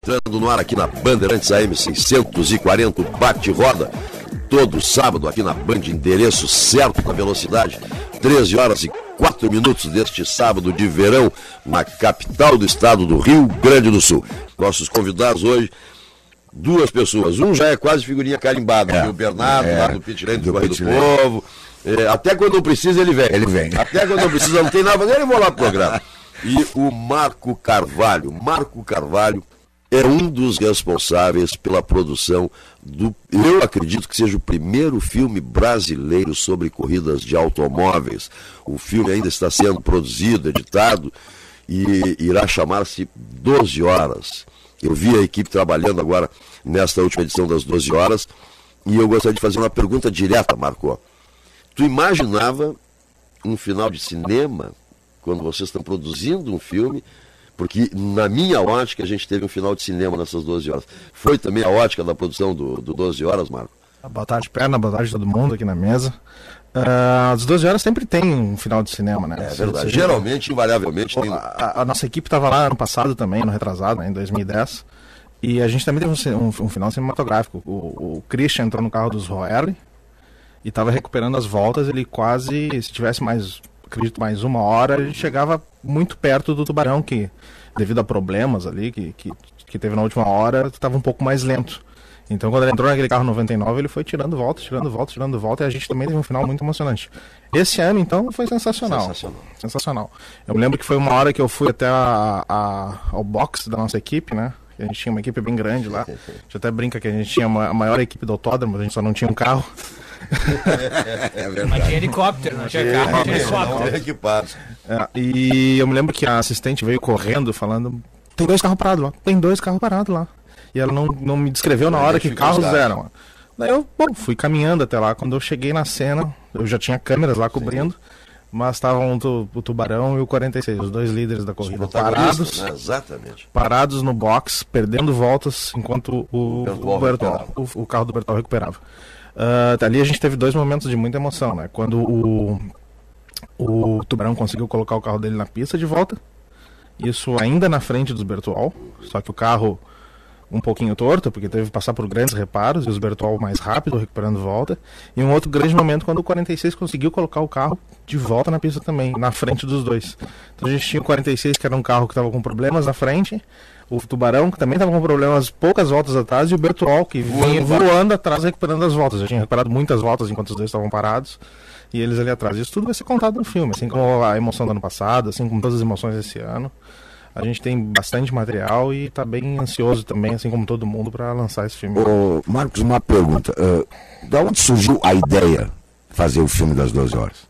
Entrando no ar aqui na Bandeirantes AM 640, bate-roda, todo sábado aqui na Band, endereço certo da velocidade, 13 horas e 4 minutos deste sábado de verão, na capital do estado do Rio Grande do Sul. Nossos convidados hoje, duas pessoas, um já é quase figurinha carimbada, o Bernardo, lá do Pitlane do Correio do Povo, até quando não precisa ele vem. Até quando não precisa, não tem nada, ele vai lá pro programa. E o Marco Carvalho é um dos responsáveis pela produção do, eu acredito que seja o primeiro filme brasileiro sobre corridas de automóveis. O filme ainda está sendo produzido, editado, e irá chamar-se 12 Horas. Eu vi a equipe trabalhando agora nesta última edição das 12 Horas, e eu gostaria de fazer uma pergunta direta, Marco. Tu imaginava um final de cinema, quando vocês estão produzindo um filme? Porque na minha ótica a gente teve um final de cinema nessas 12 horas. Foi também a ótica da produção do 12 Horas, Marco? Boa tarde, Perna, boa tarde a todo mundo aqui na mesa. As 12 horas sempre tem um final de cinema, né? É verdade, geralmente, invariavelmente tem. A nossa equipe estava lá ano passado também, ano retrasado, né, em 2010. E a gente também teve um final cinematográfico. O Christian entrou no carro dos Roerli e estava recuperando as voltas. Ele quase, se tivesse mais, acredito, mais uma hora, ele chegava muito perto do Tubarão, que devido a problemas ali que teve na última hora, estava um pouco mais lento. Então quando ele entrou naquele carro 99, ele foi tirando volta, e a gente também teve um final muito emocionante. Esse ano, então, foi sensacional. Eu me lembro que foi uma hora que eu fui até ao box da nossa equipe, né? A gente tinha uma equipe bem grande lá. A gente até brinca que a gente tinha a maior equipe do autódromo, a gente só não tinha um carro. É verdade. Mas tinha helicóptero, não tinha carro, tinha helicóptero. E eu me lembro que a assistente veio correndo falando: tem dois carros parados lá. E ela não me descreveu na hora que carros eram. Daí eu, fui caminhando até lá. Quando eu cheguei na cena, eu já tinha câmeras lá cobrindo, mas estavam o Tubarão e o 46, os dois líderes da corrida, parados, né? Exatamente. Parados no box, perdendo voltas, enquanto o carro do Bertol recuperava. Ali a gente teve dois momentos de muita emoção, né? Quando o Tubarão conseguiu colocar o carro dele na pista de volta, isso ainda na frente dos Bertol, só que o carro um pouquinho torto, porque teve que passar por grandes reparos, e os Bertol mais rápido, recuperando volta. E um outro grande momento quando o 46 conseguiu colocar o carro de volta na pista também, na frente dos dois. Então a gente tinha o 46, que era um carro que estava com problemas na frente, o Tubarão, que também estava com problemas poucas voltas atrás, e o Bertol, que vinha voando atrás, recuperando as voltas. Já tinha recuperado muitas voltas enquanto os dois estavam parados, e eles ali atrás. Isso tudo vai ser contado no filme, assim como a emoção do ano passado, assim como todas as emoções desse ano. A gente tem bastante material e está bem ansioso também, assim como todo mundo, para lançar esse filme. Marcos, uma pergunta. Da onde surgiu a ideia de fazer o filme das 12 Horas?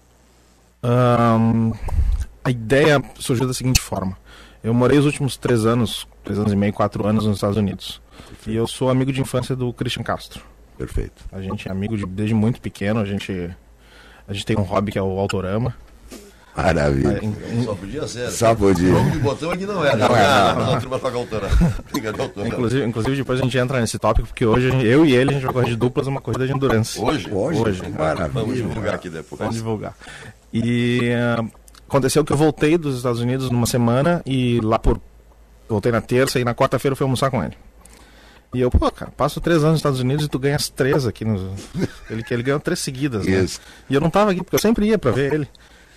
A ideia surgiu da seguinte forma. Eu morei os últimos 3 anos e meio, 4 anos nos Estados Unidos. Perfeito. E eu sou amigo de infância do Christian Castro. Perfeito. A gente é amigo desde muito pequeno. A gente tem um hobby que é o autorama. Maravilha. Só podia ser. Só podia. O jogo de botão aqui não era. Não turma toca autorama. Inclusive, depois a gente entra nesse tópico, porque hoje eu e ele a gente vai correr de duplas uma corrida de endurance. Hoje? Maravilha. Vamos divulgar aqui depois. Vamos divulgar. E aconteceu que eu voltei dos Estados Unidos numa semana e voltei na terça e na quarta-feira eu fui almoçar com ele. E eu, cara, passo 3 anos nos Estados Unidos e tu ganhas 3 aqui. Ele ganhou 3 seguidas, né? E eu não tava aqui, porque eu sempre ia pra ver ele.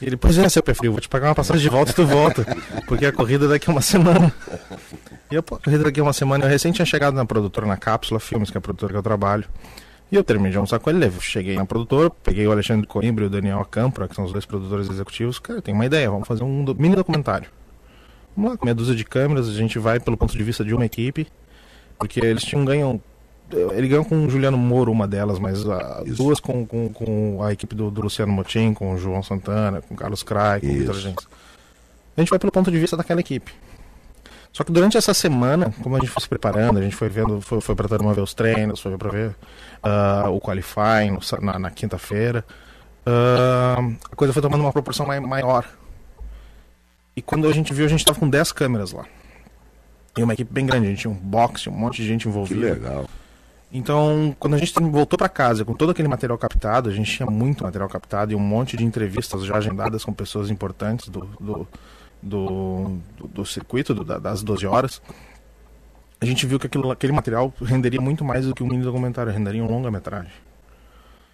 E ele, pois é, seu pé frio, vou te pagar uma passagem de volta e tu volta. Porque a corrida daqui a uma semana. E eu, a corrida daqui a uma semana, eu recém tinha chegado na produtora, na Cápsula Filmes, que é a produtora que eu trabalho. E eu terminei de almoçar com ele, cheguei na produtora, peguei o Alexandre Coimbra e o Daniel Acampra, que são os 2 produtores executivos. Cara, tem uma ideia, vamos fazer um mini documentário. Vamos lá, com meia dúzia de câmeras, a gente vai pelo ponto de vista de uma equipe, porque eles ele ganhou com o Juliano Moro, uma delas, mas duas com a equipe do Luciano Motim, com o João Santana, com o Carlos Crai, com o Vitor Gens. A gente vai pelo ponto de vista daquela equipe. Só que durante essa semana, como a gente foi se preparando, a gente foi vendo, foi para ver os treinos, foi para ver o qualifying na quinta-feira, a coisa foi tomando uma proporção maior. E quando a gente viu, a gente estava com 10 câmeras lá. E uma equipe bem grande, a gente tinha um box, tinha um monte de gente envolvida. Que legal. Então, quando a gente voltou para casa com todo aquele material captado, a gente tinha muito material captado e um monte de entrevistas já agendadas com pessoas importantes do circuito, das 12 horas. a gente viu que aquele material renderia muito mais do que um mini documentário, renderia um longa-metragem.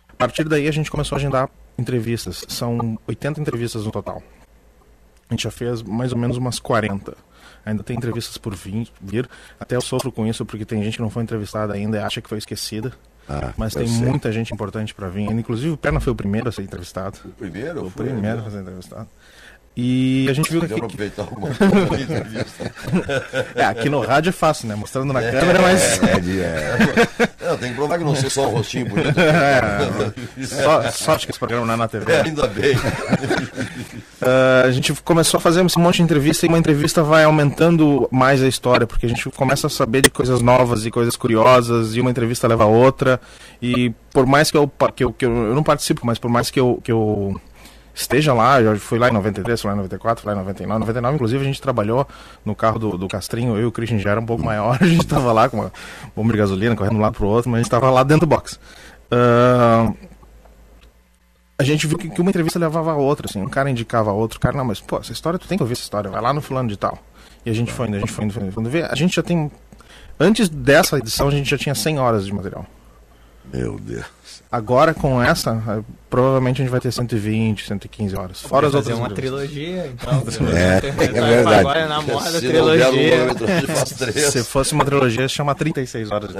A partir daí a gente começou a agendar entrevistas, são 80 entrevistas no total. A gente já fez mais ou menos umas 40. Ainda tem entrevistas por vir. Até eu sofro com isso porque tem gente que não foi entrevistada ainda e acha que foi esquecida. Mas tem muita gente importante para vir. Inclusive o Perna foi o primeiro a ser entrevistado. O primeiro? O primeiro a ser entrevistado. E a gente viu que aqui no rádio é fácil, né? Mostrando na câmera, mas... tem que provar que não sou só um rostinho bonito. Sorte que esse programa não é na TV. Ainda bem. A gente começou a fazer um monte de entrevista e uma entrevista vai aumentando mais a história, porque a gente começa a saber de coisas novas e coisas curiosas, e uma entrevista leva a outra. E por mais que eu não participo, mas por mais que eu esteja lá, eu fui lá em 93, fui lá em 94, fui lá em 99. 99, inclusive, a gente trabalhou no carro do Castrinho, eu e o Christian já era um pouco maior, a gente estava lá com uma bomba de gasolina, correndo de um lado pro outro, mas a gente estava lá dentro do box. A gente viu que uma entrevista levava a outra, assim, um cara indicava a outro, cara, não, mas, pô, essa história, tu tem que ouvir essa história, vai lá no fulano de tal. E a gente foi indo. Quando vê, a gente já tem, antes dessa edição, a gente já tinha 100 horas de material. Meu Deus. Agora, com essa, provavelmente a gente vai ter 120, 115 horas. Fora as outras. Fazer uma trilogia, então. É verdade. Agora na moda trilogia. Se fosse uma trilogia, se chama 36 horas.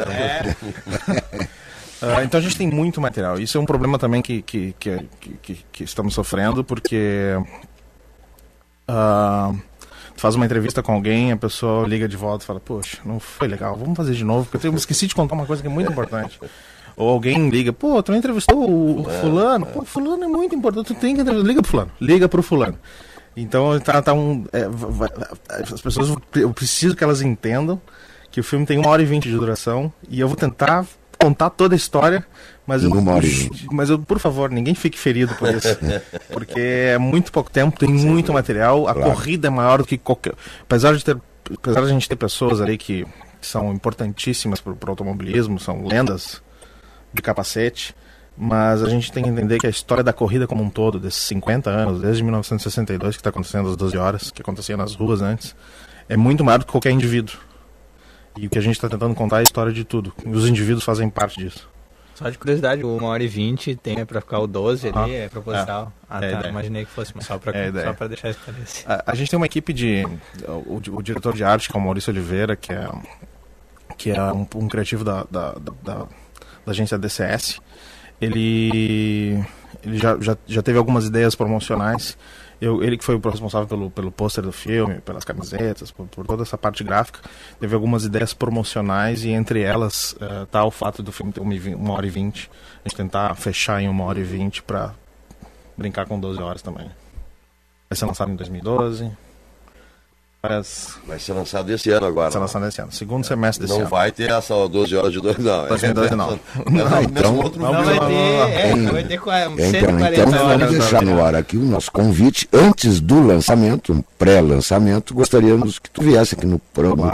Então a gente tem muito material. Isso é um problema também que estamos sofrendo, porque tu faz uma entrevista com alguém, a pessoa liga de volta e fala, poxa, não foi legal, vamos fazer de novo, porque eu esqueci de contar uma coisa que é muito importante. Ou alguém liga, pô, tu não entrevistou o fulano? Pô, fulano é muito importante, tu tem que entrevistar. Liga pro fulano. Então as pessoas, eu preciso que elas entendam que o filme tem 1h20 de duração e eu vou tentar contar toda a história, mas eu, por favor, ninguém fique ferido por isso. Porque é muito pouco tempo, tem muito material, a corrida é maior do que qualquer... Apesar de a gente ter pessoas ali que são importantíssimas pro automobilismo, são lendas de capacete, mas a gente tem que entender que a história da corrida como um todo, desses 50 anos, desde 1962, que está acontecendo às 12 horas, que acontecia nas ruas antes, é muito maior do que qualquer indivíduo. E o que a gente está tentando contar é a história de tudo. E os indivíduos fazem parte disso. Só de curiosidade, o 1h20 tem para ficar o 12 ali, é proposital. Imaginei que fosse só para deixar esclarecido. A gente tem uma equipe o diretor de arte, que é o Maurício Oliveira, que é um criativo da agência DCS. Ele já teve algumas ideias promocionais. Ele que foi o responsável pelo pôster do filme, pelas camisetas, por toda essa parte gráfica. Teve algumas ideias promocionais e entre elas tá o fato do filme ter 1h20. A gente tentar fechar em 1h20 para brincar com 12 horas também. Vai ser lançado em 2012. Vai ser lançado esse ano agora. Vai ser lançado esse ano, segundo semestre desse ano. Não vai ter essa 12 horas de 12, não. 2012 não. Não vai ter 140 então horas. Vamos deixar no ar aqui o nosso convite. Antes do lançamento, pré-lançamento, gostaríamos que tu viesse aqui no programa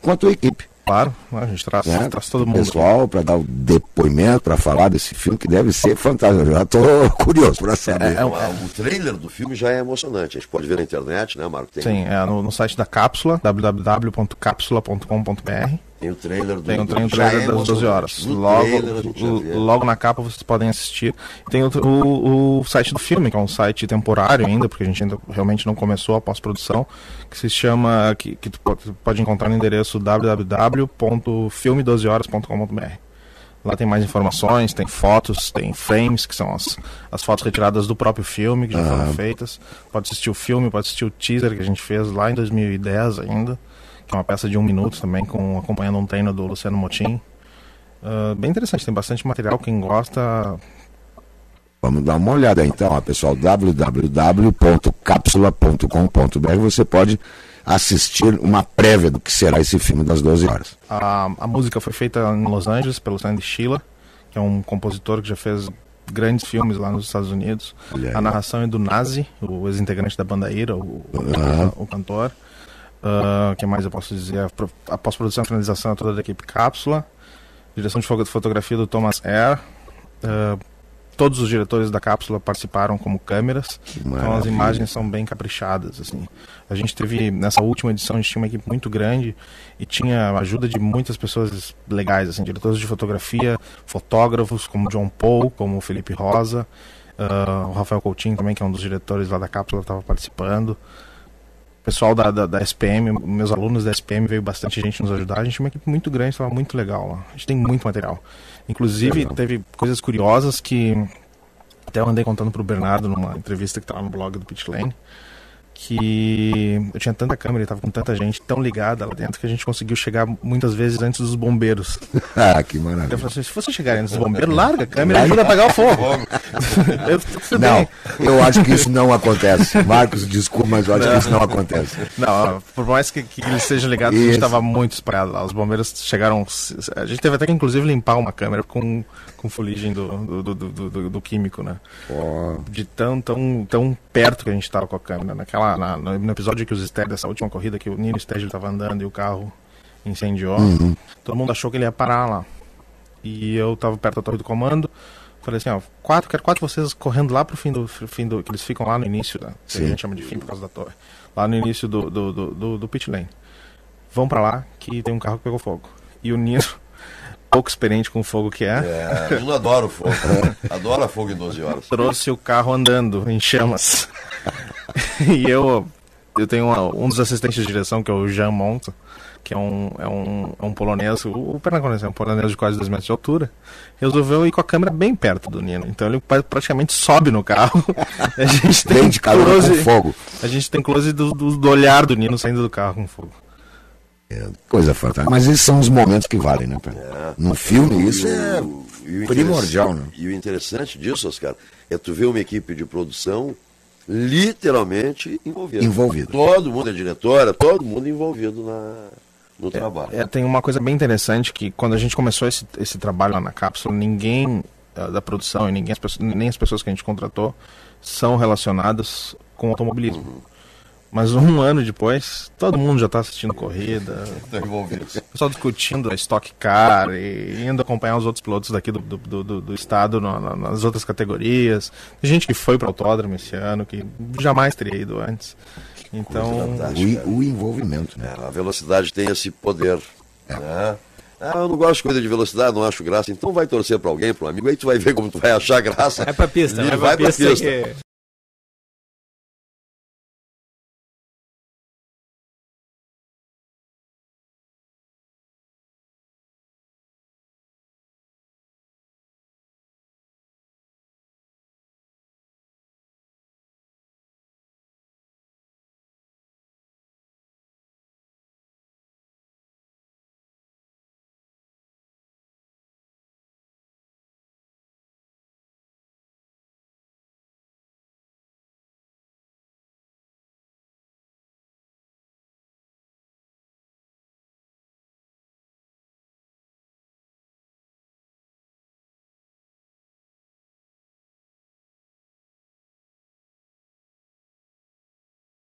com a tua equipe. Claro, a gente traz todo mundo. Pessoal, para dar o depoimento, para falar desse filme que deve ser fantástico. Eu já estou curioso para saber. O trailer do filme já é emocionante. A gente pode ver na internet, né, Marco? Sim, no site da Cápsula, www.capsula.com.br. Tem o trailer das 12 horas. Logo na capa vocês podem assistir. Tem o site do filme, que é um site temporário ainda, porque a gente ainda realmente não começou a pós-produção, que se chama, que tu pode encontrar no endereço www.filme12horas.com.br. Lá tem mais informações, tem fotos, tem frames, que são as fotos retiradas do próprio filme, que já foram feitas. Pode assistir o filme, pode assistir o teaser que a gente fez lá em 2010 ainda, que é uma peça de 1 minuto também, acompanhando um treino do Luciano Motim. Bem interessante, tem bastante material, quem gosta... Vamos dar uma olhada então, pessoal, www.capsula.com.br. Você pode assistir uma prévia do que será esse filme das 12 horas. A música foi feita em Los Angeles pelo Sandy Sheila, que é um compositor que já fez grandes filmes lá nos Estados Unidos. A narração é do Nazi, o ex-integrante da banda Ira, o cantor. O que mais eu posso dizer? A pós-produção e finalização é toda da equipe Cápsula. Direção de fotografia do Thomas Ayer. todos os diretores da cápsula participaram como câmeras, então as imagens são bem caprichadas, assim. A gente teve, nessa última edição, a gente tinha uma equipe muito grande e tinha a ajuda de muitas pessoas legais, assim, diretores de fotografia, fotógrafos como John Paul, como Felipe Rosa, o Rafael Coutinho também, que é um dos diretores lá da cápsula, estava participando. O pessoal da SPM, meus alunos da SPM, veio bastante gente nos ajudar. A gente tinha uma equipe muito grande, estava muito legal lá. A gente tem muito material. Inclusive, teve coisas curiosas que até eu andei contando pro Bernardo numa entrevista que tá lá no blog do Pit Lane, que eu tinha tanta câmera e tava com tanta gente tão ligada lá dentro que a gente conseguiu chegar muitas vezes antes dos bombeiros. Que maravilha. Então eu falei assim, se você chegar antes dos bombeiros, larga a câmera e ajuda a apagar o fogo. Eu acho que isso não acontece. Marcos, desculpa, mas eu acho que isso não acontece. Não, por mais que eles sejam ligados, a gente estava muito espalhado lá. Os bombeiros chegaram. A gente teve até que inclusive limpar uma câmera com fuligem do químico, né? De tão perto que a gente estava com a câmera. No episódio que os Steg, dessa última corrida, que o Nino Steg estava andando e o carro incendiou, todo mundo achou que ele ia parar lá. E eu estava perto da torre do comando. Falei assim, quero 4 vocês correndo lá pro fim do que eles ficam lá no início, né? Que a gente chama de fim por causa da torre. Lá no início do pit lane. Vão pra lá que tem um carro que pegou fogo. E o Nino, pouco experiente com fogo que é. O Nino adora o fogo. Adora fogo em 12 horas. Trouxe o carro andando em chamas. E eu tenho um dos assistentes de direção, que é o Jean Monta, que é um polonês, o Pernambuco é um polonês de quase 2 metros de altura, resolveu ir com a câmera bem perto do Nino. Então ele praticamente sobe no carro. A gente tem close com fogo. A gente tem close do olhar do Nino saindo do carro com fogo. Coisa fantástica. Mas esses são os momentos que valem, né, Pedro? No filme isso é primordial, né? E o interessante disso, Oscar, é tu ver uma equipe de produção literalmente envolvida. Todo mundo é diretora, todo mundo envolvido no trabalho. Tem uma coisa bem interessante, que quando a gente começou esse trabalho lá na cápsula, ninguém da produção e nem as pessoas que a gente contratou são relacionadas com automobilismo. Mas 1 ano depois, todo mundo já está assistindo corrida, o pessoal discutindo a Stock Car e indo acompanhar os outros pilotos daqui do estado nas outras categorias. Tem gente que foi para o autódromo esse ano, que jamais teria ido antes. Então, o envolvimento, né? A velocidade tem esse poder, né? Eu não gosto de coisa de velocidade, não acho graça. Então vai torcer para alguém, para um amigo, aí tu vai ver como tu vai achar graça. Vai pra pista, vai pra pista.